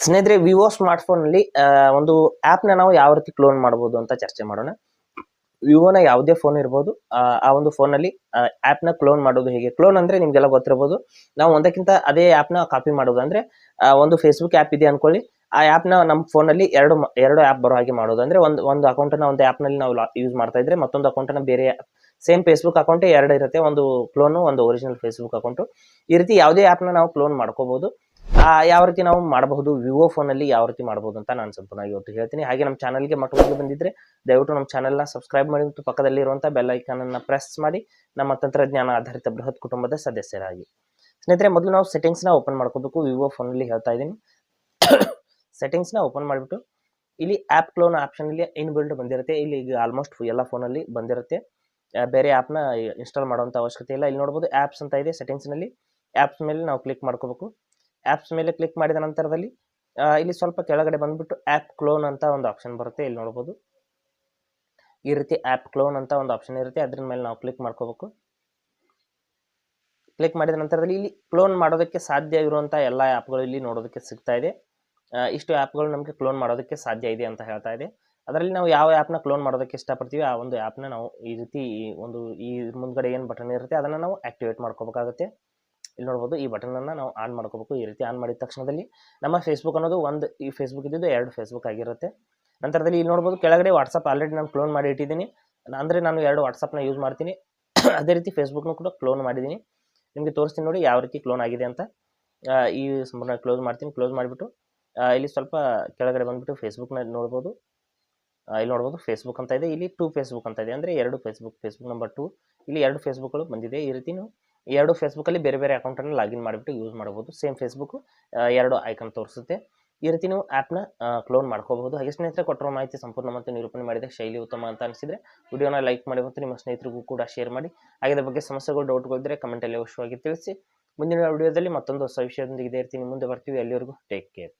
ಸ್ನೇಹಿತರೆ, ವಿವೋ ಸ್ಮಾರ್ಟ್ಫೋನಲ್ಲಿ ಒಂದು ಆ್ಯಪ್ನ ನಾವು ಯಾವ ರೀತಿ ಕ್ಲೋನ್ ಮಾಡ್ಬೋದು ಅಂತ ಚರ್ಚೆ ಮಾಡೋಣ. ವಿವೋನ ಯಾವುದೇ ಫೋನ್ ಇರ್ಬೋದು, ಆ ಒಂದು ಫೋನಲ್ಲಿ ಆ್ಯಪ್ನ ಕ್ಲೋನ್ ಮಾಡೋದು ಹೇಗೆ. ಕ್ಲೋನ್ ಅಂದರೆ ನಿಮಗೆಲ್ಲ ಗೊತ್ತಿರ್ಬೋದು, ನಾವು ಒಂದಕ್ಕಿಂತ ಅದೇ ಆ್ಯಪ್ನ ಕಾಪಿ ಮಾಡೋದು. ಅಂದರೆ ಒಂದು ಫೇಸ್ಬುಕ್ ಆ್ಯಪ್ ಇದೆ ಅಂದ್ಕೊಳ್ಳಿ, ಆ ಆ್ಯಪ್ನ ನಮ್ಮ ಫೋನಲ್ಲಿ ಎರಡು ಆ್ಯಪ್ ಬರೋ ಹಾಗೆ ಮಾಡೋದು. ಅಂದರೆ ಒಂದು ಅಕೌಂಟನ್ನು ಒಂದು ಆ್ಯಪ್ನಲ್ಲಿ ನಾವು ಯೂಸ್ ಮಾಡ್ತಾ ಇದ್ರೆ ಮತ್ತೊಂದು ಅಕೌಂಟನ್ನು ಬೇರೆ ಸೇಮ್ ಫೇಸ್ಬುಕ್ ಅಕೌಂಟೇ ಎರಡು ಇರುತ್ತೆ, ಒಂದು ಕ್ಲೋನು ಒಂದು ಒರಿಜಿನಲ್ ಫೇಸ್ಬುಕ್ ಅಕೌಂಟು. ಈ ರೀತಿ ಯಾವುದೇ ಆ್ಯಪ್ನ ನಾವು ಕ್ಲೋನ್ ಮಾಡ್ಕೋಬೋದು. ಯಾವ ರೀತಿ ನಾವು ಮಾಡಬಹುದು, ವಿವೋ ಫೋನಲ್ಲಿ ಯಾವ ರೀತಿ ಮಾಡಬಹುದು ಅಂತ ನಾನು ಸಂಪೂರ್ಣವಾಗಿ ಇವತ್ತು ಹೇಳ್ತೀನಿ. ಹಾಗೆ ನಮ್ಮ ಚಾನಲ್ಗೆ ಮೊದಲು ಬಂದಿದ್ರೆ ದಯವಿಟ್ಟು ನಮ್ಮ ಚಾನಲ್ನ ಸಬ್ಸ್ಕ್ರೈಬ್ ಮಾಡಿ ಮತ್ತು ಪಕ್ಕದಲ್ಲಿರುವಂಥ ಬೆಲ್ ಐಕಾನ್ ಅನ್ನು ಪ್ರೆಸ್ ಮಾಡಿ ನಮ್ಮ ತಂತ್ರಜ್ಞಾನ ಆಧಾರಿತ ಬೃಹತ್ ಕುಟುಂಬದ ಸದಸ್ಯರಾಗಿ. ಸ್ನೇಹಿತರೆ, ಮೊದಲು ನಾವು ಸೆಟ್ಟಿಂಗ್ಸ್ನ ಓಪನ್ ಮಾಡ್ಕೋಬೇಕು. ವಿವೋ ಫೋನಲ್ಲಿ ಹೇಳ್ತಾ ಇದ್ದೀನಿ. ಸೆಟ್ಟಿಂಗ್ಸ್ನ ಓಪನ್ ಮಾಡಿಬಿಟ್ಟು ಇಲ್ಲಿ ಆ್ಯಪ್ ಕ್ಲೋನ್ ಆಪ್ಷನ್ ಇಲ್ಲಿ ಇನ್ಬಿಲ್ಡ್ ಬಂದಿರುತ್ತೆ. ಇಲ್ಲಿ ಈಗ ಆಲ್ಮೋಸ್ಟ್ ಎಲ್ಲ ಫೋನಲ್ಲಿ ಬಂದಿರುತ್ತೆ. ಬೇರೆ ಆ್ಯಪ್ನ ಇನ್ಸ್ಟಾಲ್ ಮಾಡುವಂಥ ಅವಶ್ಯಕತೆ ಇಲ್ಲ. ಇಲ್ಲಿ ನೋಡ್ಬೋದು ಆ್ಯಪ್ಸ್ ಅಂತ ಇದೆ. ಸೆಟ್ಟಿಂಗ್ಸ್ನಲ್ಲಿ ಆ್ಯಪ್ಸ್ ಮೇಲೆ ನಾವು ಕ್ಲಿಕ್ ಮಾಡ್ಕೋಬೇಕು. ಆ್ಯಪ್ಸ್ ಮೇಲೆ ಕ್ಲಿಕ್ ಮಾಡಿದ ನಂತರದಲ್ಲಿ ಇಲ್ಲಿ ಸ್ವಲ್ಪ ಕೆಳಗಡೆ ಬಂದ್ಬಿಟ್ಟು ಆ್ಯಪ್ ಕ್ಲೋನ್ ಅಂತ ಒಂದು ಆಪ್ಷನ್ ಬರುತ್ತೆ. ಇಲ್ಲಿ ನೋಡ್ಬೋದು ಈ ರೀತಿ ಆ್ಯಪ್ ಕ್ಲೋನ್ ಅಂತ ಒಂದು ಆಪ್ಷನ್ ಇರುತ್ತೆ. ಅದ್ರ ಮೇಲೆ ನಾವು ಕ್ಲಿಕ್ ಮಾಡ್ಕೋಬೇಕು. ಕ್ಲಿಕ್ ಮಾಡಿದ ನಂತರದಲ್ಲಿ ಇಲ್ಲಿ ಕ್ಲೋನ್ ಮಾಡೋದಕ್ಕೆ ಸಾಧ್ಯ ಇರುವಂಥ ಎಲ್ಲ ಆ್ಯಪ್ಗಳು ಇಲ್ಲಿ ನೋಡೋದಕ್ಕೆ ಸಿಗ್ತಾ ಇದೆ. ಇಷ್ಟು ಆ್ಯಪ್ಗಳು ನಮಗೆ ಕ್ಲೋನ್ ಮಾಡೋದಕ್ಕೆ ಸಾಧ್ಯ ಇದೆ ಅಂತ ಹೇಳ್ತಾ ಇದೆ. ಅದರಲ್ಲಿ ನಾವು ಯಾವ ಆ್ಯಪ್ನ ಕ್ಲೋನ್ ಮಾಡೋದಕ್ಕೆ ಇಷ್ಟಪಡ್ತೀವಿ ಆ ಒಂದು ಆ್ಯಪ್ನ ನಾವು ಈ ರೀತಿ ಈ ಮುಂದ್ಗಡೆ ಏನು ಬಟನ್ ಇರುತ್ತೆ ಅದನ್ನು ನಾವು ಆ್ಯಕ್ಟಿವೇಟ್ ಮಾಡ್ಕೋಬೇಕಾಗುತ್ತೆ. ಇಲ್ಲಿ ನೋಡ್ಬೋದು ಈ ಬಟನನ್ನು ನಾವು ಆನ್ ಮಾಡ್ಕೋಬೇಕು. ಈ ರೀತಿ ಆನ್ ಮಾಡಿದ ತಕ್ಷಣದಲ್ಲಿ ನಮ್ಮ ಫೇಸ್ಬುಕ್ ಅನ್ನೋದು ಈ ಫೇಸ್ಬುಕ್ ಇದ್ದಿದ್ದು 2 ಫೇಸ್ಬುಕ್ ಆಗಿರುತ್ತೆ. ನಂತರದಲ್ಲಿ ಇಲ್ಲಿ ನೋಡ್ಬೋದು ಕೆಳಗಡೆ ವಾಟ್ಸಪ್ ಆಲ್ರೆಡಿ ನಾನು ಕ್ಲೋನ್ ಮಾಡಿ ಇಟ್ಟಿದ್ದೀನಿ. ಅಂದರೆ ನಾನು 2 ವಾಟ್ಸಪ್ನ ಯೂಸ್ ಮಾಡ್ತೀನಿ. ಅದೇ ರೀತಿ ಫೇಸ್ಬುಕ್ನು ಕೂಡ ಕ್ಲೋನ್ ಮಾಡಿದ್ದೀನಿ. ನಿಮಗೆ ತೋರಿಸ್ತೀನಿ ನೋಡಿ ಯಾವ ರೀತಿ ಕ್ಲೋನ್ ಆಗಿದೆ ಅಂತ. ಈ ಸಂಪೂರ್ಣ ಕ್ಲೋಸ್ ಮಾಡ್ತೀನಿ. ಕ್ಲೋಸ್ ಮಾಡಿಬಿಟ್ಟು ಇಲ್ಲಿ ಸ್ವಲ್ಪ ಕೆಳಗಡೆ ಬಂದುಬಿಟ್ಟು ಫೇಸ್ಬುಕ್ನ ನೋಡ್ಬೋದು. ಇಲ್ಲಿ ನೋಡ್ಬೋದು ಫೇಸ್ಬುಕ್ ಅಂತ ಇದೆ. ಇಲ್ಲಿ 2 ಫೇಸ್ಬುಕ್ ಅಂತ ಇದೆ. ಅಂದರೆ 2 ಫೇಸ್ಬುಕ್ ನಂಬರ್ 2 ಇಲ್ಲಿ 2 ಫೇಸ್ಬುಕ್ಗಳು ಬಂದಿದೆ. ಈ ರೀತಿ ನೀವು 2 ಫೇಸ್ಬುಕ್ಕಲ್ಲಿ ಬೇರೆ ಬೇರೆ ಅಕೌಂಟನ್ನು ಲಾಗಿನ್ ಮಾಡಿಬಿಟ್ಟು ಯೂಸ್ ಮಾಡ್ಬೋದು. ಸೇಮ್ ಫೇಸ್ಬುಕ್ಕು 2 ಐಕನ್ ತೋರಿಸುತ್ತೆ. ಈ ರೀತಿ ನೀವು ಆ್ಯಪ್ನ ಕ್ಲೋನ್ ಮಾಡ್ಕೋಬಹುದು. ಹಾಗೆ ಸ್ನೇಹಿತರೆ, ಕೊಟ್ಟಿರೋ ಮಾಹಿತಿ ಸಂಪೂರ್ಣ ಮತ್ತು ನಿರೂಪಣೆ ಮಾಡಿದ ಶೈಲಿ ಉತ್ತಮ ಅಂತ ಅನಿಸಿದರೆ ವಿಡಿಯೋನ ಲೈಕ್ ಮಾಡಿ ಮತ್ತು ನಿಮ್ಮ ಸ್ನೇಹಿತರಿಗೂ ಕೂಡ ಶೇರ್ ಮಾಡಿ. ಹಾಗೆ ಇದರ ಬಗ್ಗೆ ಸಮಸ್ಯೆಗಳು ಡೌಟ್ಗಳಿದ್ದರೆ ಕಮೆಂಟಲ್ಲಿ ಅವಶ್ಯವಾಗಿ ತಿಳಿಸಿ. ಮುಂದಿನ ವಿಡಿಯೋದಲ್ಲಿ ಮತ್ತೊಂದು ಹೊಸ ವಿಷಯದೊಂದಿಗೆ ಇದೇ ರೀತಿ ಮುಂದೆ ಬರ್ತೀವಿ. ಅಲ್ಲಿವರೆಗೂ ಟೇಕ್ ಕೇರ್.